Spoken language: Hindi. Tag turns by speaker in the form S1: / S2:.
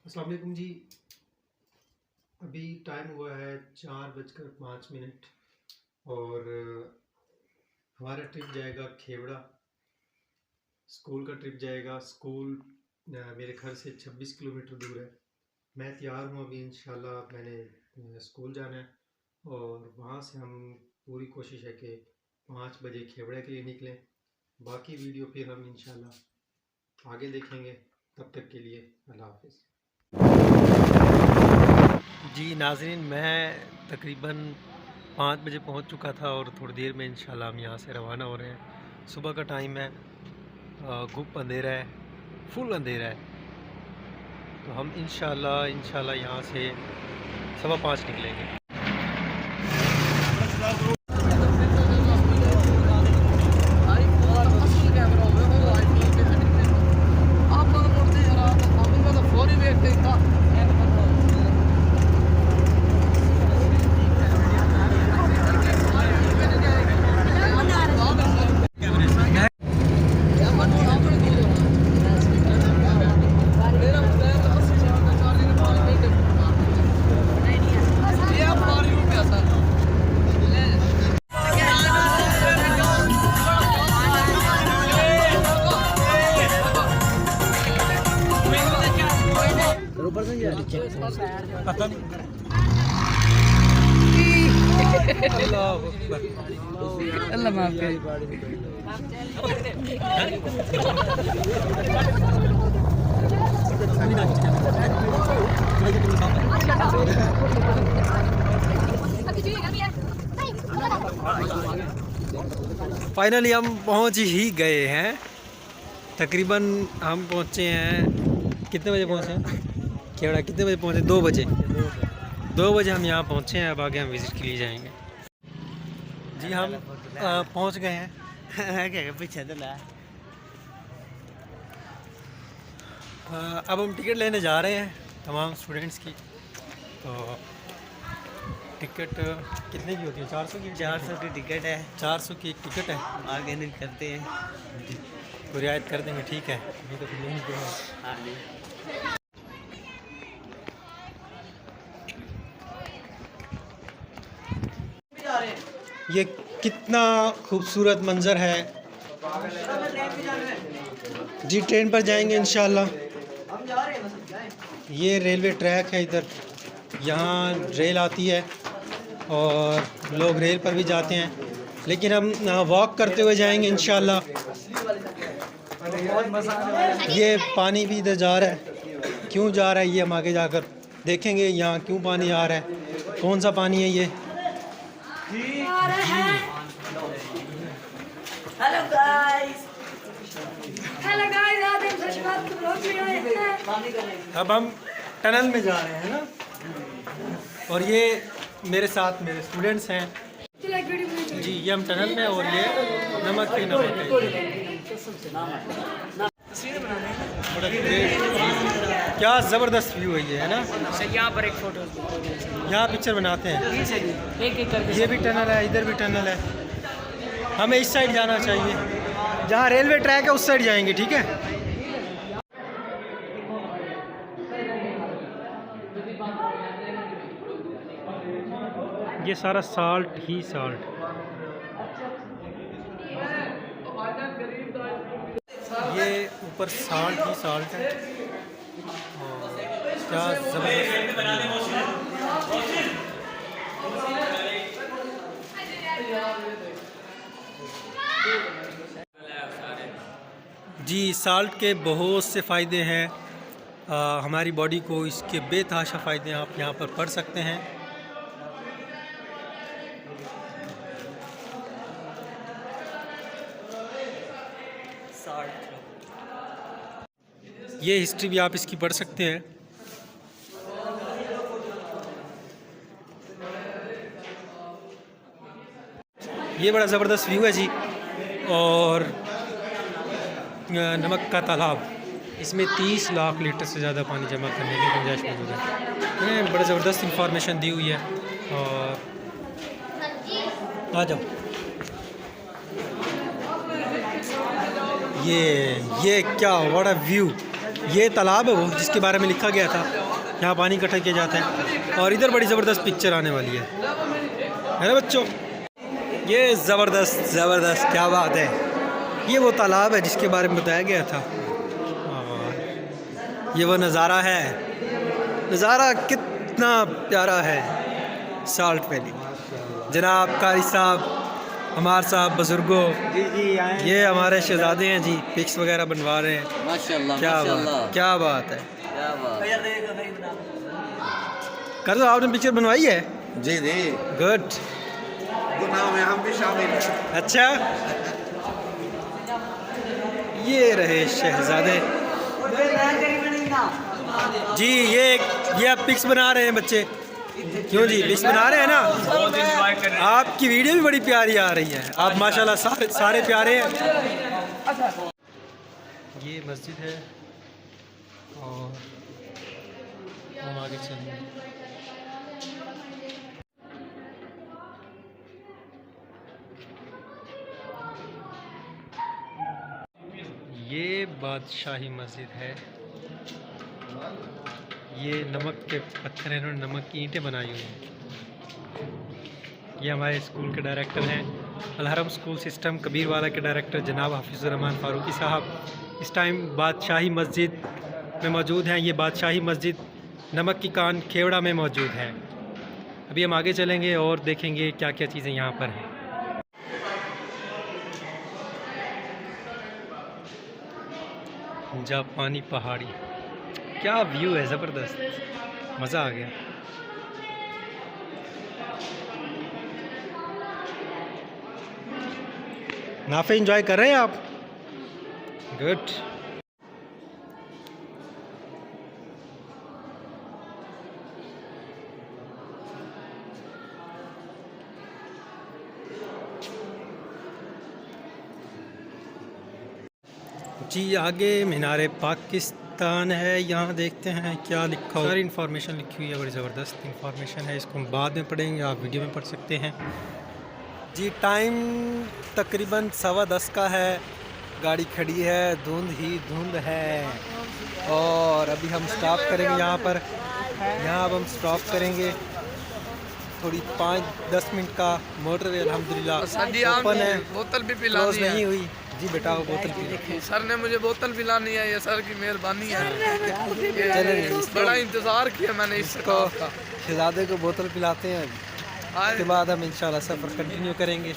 S1: अस्सलाम वालेकुम जी। अभी टाइम हुआ है 4:05 और हमारा ट्रिप जाएगा खेवड़ा। स्कूल का ट्रिप जाएगा। स्कूल मेरे घर से 26 किलोमीटर दूर है। मैं तैयार हूँ अभी, इंशाल्लाह मैंने स्कूल जाना है और वहाँ से हम पूरी कोशिश है कि 5 बजे खेवड़ा के लिए निकलें। बाकी वीडियो फिर हम इंशाल्लाह आगे देखेंगे। तब तक के लिए अल्लाह हाफ़िज़। जी नाज़रीन, मैं तकरीबन 5 बजे पहुंच चुका था और थोड़ी देर में इंशाल्लाह हम यहाँ से रवाना हो रहे हैं। सुबह का टाइम है, गुप अंधेरा है, फुल अंधेरा है। तो हम इंशाल्लाह यहाँ से 5:15 निकलेंगे।
S2: अल्लाह माफ करे।
S1: फाइनली हम पहुंच ही गए हैं। तकरीबन हम पहुंचे हैं, कितने बजे पहुंचे हैं? खेवड़ा कितने बजे पहुंचे? 2 बजे। 2 बजे हम यहाँ पहुंचे हैं। अब आगे हम विज़िट के लिए जाएंगे। जी हम पहुंच गए हैं।
S2: क्या पीछे तो ला।
S1: अब हम टिकट लेने जा रहे हैं तमाम स्टूडेंट्स की। तो टिकट कितने की होती है? 400 की।
S2: 400 की टिकट है।
S1: 400 की एक टिकट है।
S2: आगे नहीं करते हैं
S1: तो रियायत कर देंगे, ठीक है। अभी तो फिर नहीं है।
S2: हाँ जी।
S1: ये कितना खूबसूरत मंज़र है जी। ट्रेन पर जाएंगे इंशाल्लाह। ये रेलवे ट्रैक है इधर, यहाँ रेल आती है और लोग रेल पर भी जाते हैं, लेकिन हम वॉक करते हुए जाएंगे इंशाल्लाह। ये पानी भी इधर जा रहा है। क्यों जा रहा है ये हम आगे जाकर देखेंगे। यहाँ क्यों पानी आ रहा है, कौन सा पानी है ये।
S2: Hello guys.
S1: अब हम टनल में जा रहे हैं ना, और ये मेरे साथ मेरे स्टूडेंट्स हैं जी। ये हम टनल में, और ये नमक के नमक है। क्या ज़बरदस्त व्यू है ये, है ना।
S2: यहाँ पर एक फोटो,
S1: यहाँ पिक्चर बनाते हैं।
S2: एक करके।
S1: ये भी टनल है, इधर भी टनल है। हमें इस साइड जाना चाहिए, जहाँ रेलवे ट्रैक है उस साइड जाएंगे, ठीक है। ये सारा साल्ट ही साल्ट। ये ऊपर साल्ट ही साल्ट है। और क्या ज़बरदस्त। जी साल्ट के बहुत से फ़ायदे हैं हमारी बॉडी को। इसके बेतहाशा फ़ायदे आप यहाँ पर पढ़ सकते हैं। ये हिस्ट्री भी आप इसकी पढ़ सकते हैं। ये बड़ा ज़बरदस्त व्यू है जी। और नमक का तालाब, इसमें 30 लाख लीटर से ज़्यादा पानी जमा करने की गुंजाइश मौजूद है। बड़ा ज़बरदस्त इंफॉर्मेशन दी हुई है। और आ जाओ। ये क्या बड़ा व्यू। ये तालाब है वो जिसके बारे में लिखा गया था, यहाँ पानी इकट्ठा किया जाता है। और इधर बड़ी ज़बरदस्त पिक्चर आने वाली है ना बच्चों? ये ज़बरदस्त क्या बात है। ये वो तालाब है जिसके बारे में बताया गया था। और ये वो नज़ारा है, नज़ारा कितना प्यारा है साल्ट वैली। जनाब कारी साहब, हमारे साहब बुजुर्गों,
S2: जी
S1: ये हमारे शहजादे हैं जी, पिक्स वगैरह बनवा रहे हैं।
S2: माशाल्लाह
S1: क्या बात है।
S2: क्या बात।
S1: कर दो, आपने पिक्चर बनवाई है?
S3: जी जी,
S1: गुड।
S3: गुनाह में हम भी शामिल हैं।
S1: अच्छा, ये रहे शहजादे जी। ये आप पिक्स बना रहे हैं बच्चे? क्यों जी, पिक्स बना रहे हैं ना? आपकी वीडियो भी बड़ी प्यारी आ रही है। आप माशाल्लाह सारे प्यारे हैं। ये मस्जिद है और हम आगे चलेंगे। ये बादशाही मस्जिद है। ये नमक के पत्थर हैं, इन्होंने नमक की ईंटें बनाई हुई हैं। ये हमारे स्कूल के डायरेक्टर हैं, अलहरम स्कूल सिस्टम कबीरवाला के डायरेक्टर जनाब हाफिज़ुर्रहमान फ़ारूकी साहब इस टाइम बादशाही मस्जिद में मौजूद हैं। ये बादशाही मस्जिद नमक की कान खेवड़ा में मौजूद है। अभी हम आगे चलेंगे और देखेंगे क्या क्या चीज़ें यहाँ पर हैं। जापानी पहाड़ी, क्या व्यू है, ज़बरदस्त, मज़ा आ गया। नाफे एंजॉय कर रहे हैं आप? गुड। जी आगे मीनार पाकिस्तान है, यहाँ देखते हैं क्या लिखा हुआ। सारी इन्फॉर्मेशन लिखी हुई है, बड़ी ज़बरदस्त इन्फॉर्मेशन है। इसको हम बाद में पढ़ेंगे, आप वीडियो में पढ़ सकते हैं। जी टाइम तकरीबन 10:15 का है, गाड़ी खड़ी है, धुंध ही धुंध है। और अभी हम स्टॉप करेंगे यहाँ पर। यहाँ अब हम स्टॉप करेंगे थोड़ी 5-10 मिनट का। मोटरवे अल्हम्दुलिल्लाह ओपन है,
S4: बोतल भी
S1: क्लोज
S4: पिलानी
S1: नहीं
S4: है।
S1: हुई। जी बेटा वो बोतल पी।
S4: सर ने मुझे बोतल पिलानी है, ये सर की मेहरबानी है।
S1: चलें,
S4: बड़ा इंतजार किया मैंने इसको।
S1: शहजादे को बोतल पिलाते हैं, उसके बाद हम इंशाल्लाह सफ़र कंटिन्यू करेंगे।